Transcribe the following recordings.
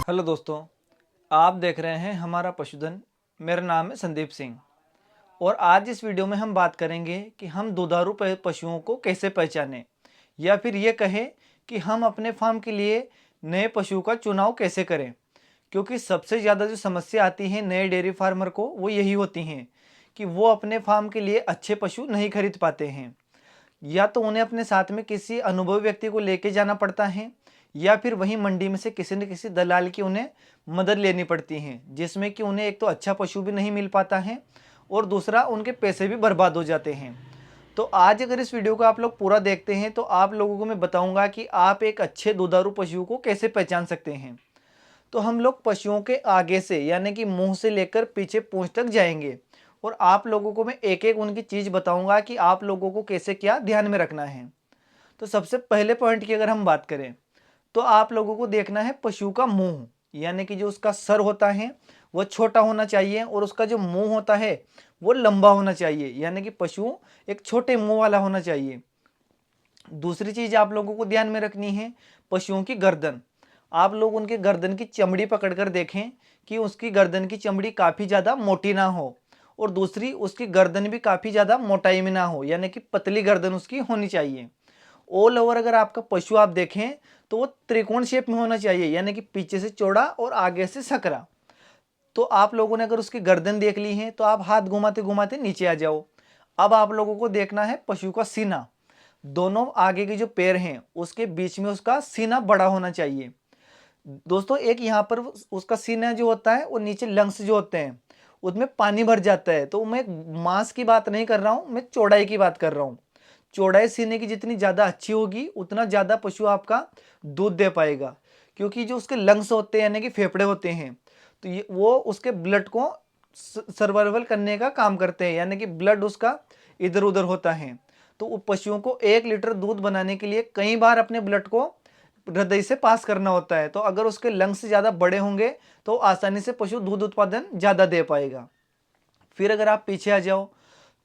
Hello दोस्तों, आप देख रहे हैं हमारा पशुधन। मेरा नाम है संदीप सिंह और आज इस वीडियो में हम बात करेंगे कि हम दुधारू पशुओं को कैसे पहचानें या फिर ये कहें कि हम अपने फार्म के लिए नए पशु का चुनाव कैसे करें। क्योंकि सबसे ज़्यादा जो समस्या आती है नए डेयरी फार्मर को वो यही होती हैं कि वो अपने फार्म के लिए अच्छे पशु नहीं खरीद पाते हैं। या तो उन्हें अपने साथ में किसी अनुभवी व्यक्ति को लेके जाना पड़ता है या फिर वहीं मंडी में से किसी न किसी दलाल की उन्हें मदद लेनी पड़ती है, जिसमें कि उन्हें एक तो अच्छा पशु भी नहीं मिल पाता है और दूसरा उनके पैसे भी बर्बाद हो जाते हैं। तो आज अगर इस वीडियो को आप लोग पूरा देखते हैं तो आप लोगों को मैं बताऊंगा कि आप एक अच्छे दुधारू पशु को कैसे पहचान सकते हैं। तो हम लोग पशुओं के आगे से यानी कि मुंह से लेकर पीछे पूंछ तक जाएंगे और आप लोगों को मैं एक एक उनकी चीज़ बताऊंगा कि आप लोगों को कैसे क्या ध्यान में रखना है। तो सबसे पहले पॉइंट की अगर हम बात करें तो आप लोगों को देखना है पशु का मुंह, यानी कि जो उसका सर होता है वो छोटा होना चाहिए और उसका जो मुंह होता है वो लंबा होना चाहिए, यानी कि पशु एक छोटे मुंह वाला होना चाहिए। दूसरी चीज आप लोगों को ध्यान में रखनी है पशुओं की गर्दन। आप लोग उनके गर्दन की चमड़ी पकड़कर देखें कि उसकी गर्दन की चमड़ी काफ़ी ज़्यादा मोटी ना हो और दूसरी उसकी गर्दन भी काफ़ी ज़्यादा मोटाई में ना हो, यानी कि पतली गर्दन उसकी होनी चाहिए। ऑल ओवर अगर आपका पशु आप देखें तो वो त्रिकोण शेप में होना चाहिए, यानी कि पीछे से चौड़ा और आगे से सकरा। तो आप लोगों ने अगर उसकी गर्दन देख ली है तो आप हाथ घुमाते घुमाते नीचे आ जाओ। अब आप लोगों को देखना है पशु का सीना। दोनों आगे के जो पैर हैं उसके बीच में उसका सीना बड़ा होना चाहिए। दोस्तों एक यहाँ पर उसका सीना जो होता है वो नीचे लंग्स जो होते हैं उसमें पानी भर जाता है। तो मैं मांस की बात नहीं कर रहा हूँ, मैं चौड़ाई की बात कर रहा हूँ। चौड़ाई सीने की जितनी ज़्यादा अच्छी होगी उतना ज़्यादा पशु आपका दूध दे पाएगा, क्योंकि जो उसके लंग्स होते हैं यानी कि फेफड़े होते हैं तो ये वो उसके ब्लड को सर्वाइवल करने का काम करते हैं, यानी कि ब्लड उसका इधर उधर होता है। तो पशुओं को 1 लीटर दूध बनाने के लिए कई बार अपने ब्लड को हृदय से पास करना होता है। तो अगर उसके लंग्स ज़्यादा बड़े होंगे तो आसानी से पशु दूध उत्पादन ज़्यादा दे पाएगा। फिर अगर आप पीछे आ जाओ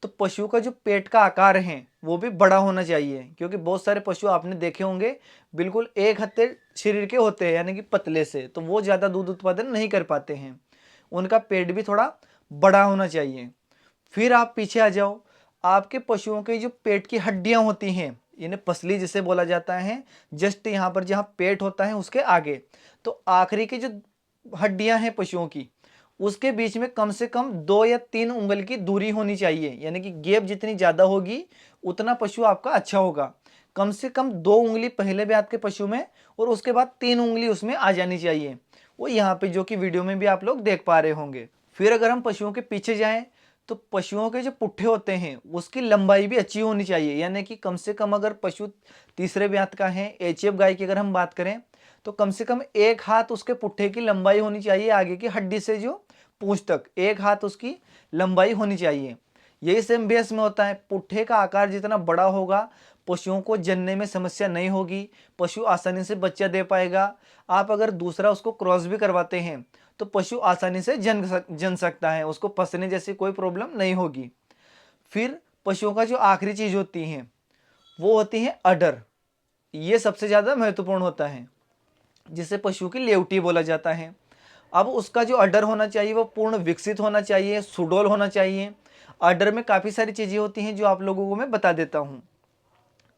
तो पशु का जो पेट का आकार है वो भी बड़ा होना चाहिए, क्योंकि बहुत सारे पशु आपने देखे होंगे बिल्कुल एक हत्थे शरीर के होते हैं यानी कि पतले से, तो वो ज़्यादा दूध उत्पादन नहीं कर पाते हैं। उनका पेट भी थोड़ा बड़ा होना चाहिए। फिर आप पीछे आ जाओ, आपके पशुओं के जो पेट की हड्डियां होती हैं इन्हें पसली जिसे बोला जाता है, जस्ट यहाँ पर जहाँ पेट होता है उसके आगे, तो आखिरी की जो हड्डियां हैं पशुओं की उसके बीच में कम से कम 2 या 3 उंगल की दूरी होनी चाहिए, यानी कि गैप जितनी ज़्यादा होगी उतना पशु आपका अच्छा होगा। कम से कम 2 उंगली पहले भी आपके पशु में और उसके बाद 3 उंगली उसमें आ जानी चाहिए, वो यहाँ पे जो कि वीडियो में भी आप लोग देख पा रहे होंगे। फिर अगर हम पशुओं के पीछे जाएं तो पशुओं के जो पुट्ठे होते हैं उसकी लंबाई भी अच्छी होनी चाहिए, यानी कि कम से कम अगर पशु तीसरे ब्यात का है, एचएफ गाय की अगर हम बात करें तो कम से कम 1 हाथ उसके पुट्ठे की लंबाई होनी चाहिए, आगे की हड्डी से जो पूंछ तक 1 हाथ उसकी लंबाई होनी चाहिए। यही सेम बेस में होता है, पुट्ठे का आकार जितना बड़ा होगा पशुओं को जनने में समस्या नहीं होगी, पशु आसानी से बच्चा दे पाएगा। आप अगर दूसरा उसको क्रॉस भी करवाते हैं तो पशु आसानी से जन सकता है, उसको पसने जैसी कोई प्रॉब्लम नहीं होगी। फिर पशुओं का जो आखिरी चीज होती है वो होती है अडर। ये सबसे ज्यादा महत्वपूर्ण होता है, जिसे पशु की लेवटी बोला जाता है। अब उसका जो अडर होना चाहिए वो पूर्ण विकसित होना चाहिए, सुडौल होना चाहिए। अडर में काफ़ी सारी चीज़ें होती हैं जो आप लोगों को मैं बता देता हूँ,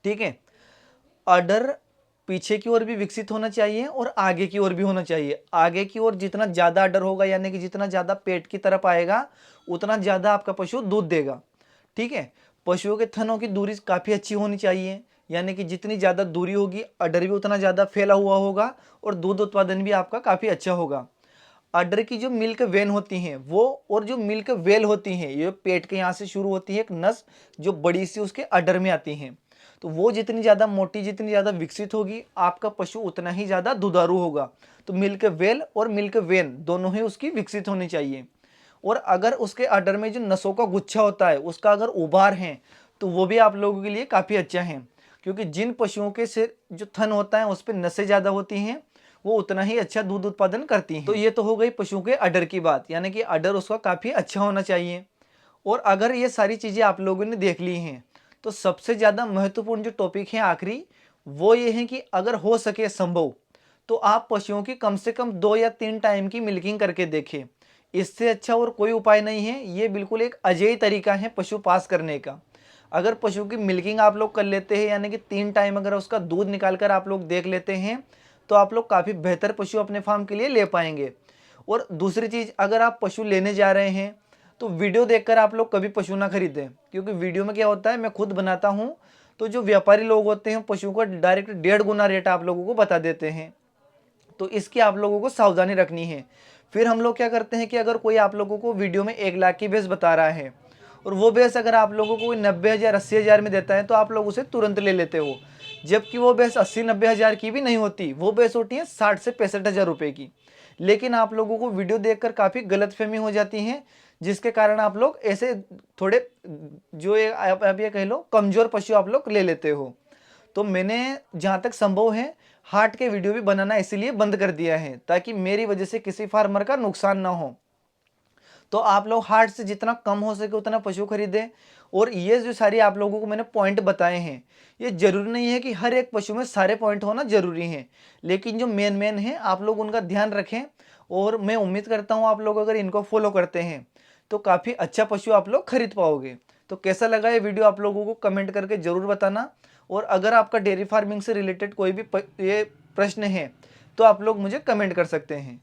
ठीक है। अडर पीछे की ओर भी विकसित होना चाहिए और आगे की ओर भी होना चाहिए। आगे की ओर जितना ज़्यादा अडर होगा यानी कि जितना ज़्यादा पेट की तरफ आएगा उतना ज़्यादा आपका पशु दूध देगा, ठीक है। पशुओं के थनों की दूरी काफ़ी अच्छी होनी चाहिए, यानी कि जितनी ज़्यादा दूरी होगी अडर भी उतना ज़्यादा फैला हुआ होगा और दूध उत्पादन भी आपका काफ़ी अच्छा होगा। अडर की जो मिल्क वेन होती हैं वो और जो मिल्क वेल होती हैं ये पेट के यहाँ से शुरू होती है एक नस जो बड़ी सी उसके अडर में आती हैं। तो वो जितनी ज़्यादा मोटी जितनी ज़्यादा विकसित होगी आपका पशु उतना ही ज़्यादा दुधारू होगा। तो मिल्क वेल और मिल्क वेन दोनों ही उसकी विकसित होनी चाहिए। और अगर उसके अडर में जो नसों का गुच्छा होता है उसका अगर उभार है तो वो भी आप लोगों के लिए काफ़ी अच्छा है, क्योंकि जिन पशुओं के सिर जो थन होता है उस पर नसें ज़्यादा होती हैं वो उतना ही अच्छा दूध उत्पादन करती हैं। तो ये तो हो गई पशुओं के अडर की बात, यानी कि अडर उसका काफ़ी अच्छा होना चाहिए। और अगर ये सारी चीज़ें आप लोगों ने देख ली हैं तो सबसे ज़्यादा महत्वपूर्ण जो टॉपिक है आखिरी वो ये है कि अगर हो सके संभव तो आप पशुओं की कम से कम 2 या 3 टाइम की मिल्किंग करके देखें। इससे अच्छा और कोई उपाय नहीं है। ये बिल्कुल एक अजेय तरीका है पशु पास करने का। अगर पशु की मिल्किंग आप लोग कर लेते हैं, यानी कि 3 टाइम अगर उसका दूध निकाल कर आप लोग देख लेते हैं, तो आप लोग काफ़ी बेहतर पशु अपने फार्म के लिए ले पाएंगे। और दूसरी चीज़, अगर आप पशु लेने जा रहे हैं तो वीडियो देखकर आप लोग कभी पशु ना खरीदें, क्योंकि वीडियो में क्या होता है, मैं खुद बनाता हूँ, तो जो व्यापारी लोग होते हैं पशुओं का डायरेक्ट 1.5 गुना रेट आप लोगों को बता देते हैं। तो इसकी आप लोगों को सावधानी रखनी है। फिर हम लोग क्या करते हैं कि अगर कोई आप लोगों को वीडियो में 1 लाख की भैंस बता रहा है और वो भैंस अगर आप लोगों को 90,000 80,000 में देता है, तो आप लोग उसे तुरंत ले लेते हो, जबकि वो भैंस 80-90 हज़ार की भी नहीं होती। वो भैंस होती है 60 से 65 हज़ार रुपये की। लेकिन आप लोगों को वीडियो देखकर काफ़ी गलतफहमी हो जाती है, जिसके कारण आप लोग ऐसे थोड़े जो ये आप ये कह लो कमज़ोर पशु आप लोग ले लेते हो। तो मैंने जहाँ तक संभव है हाट के वीडियो भी बनाना इसीलिए बंद कर दिया है, ताकि मेरी वजह से किसी फार्मर का नुकसान ना हो। तो आप लोग हाट से जितना कम हो सके उतना पशु खरीदें। और ये जो सारी आप लोगों को मैंने पॉइंट बताए हैं, ये जरूरी नहीं है कि हर एक पशु में सारे पॉइंट होना जरूरी है, लेकिन जो मेन मेन है आप लोग उनका ध्यान रखें। और मैं उम्मीद करता हूँ आप लोग अगर इनको फॉलो करते हैं तो काफ़ी अच्छा पशु आप लोग खरीद पाओगे। तो कैसा लगा ये वीडियो आप लोगों को कमेंट करके ज़रूर बताना। और अगर आपका डेयरी फार्मिंग से रिलेटेड कोई भी ये प्रश्न है तो आप लोग मुझे कमेंट कर सकते हैं।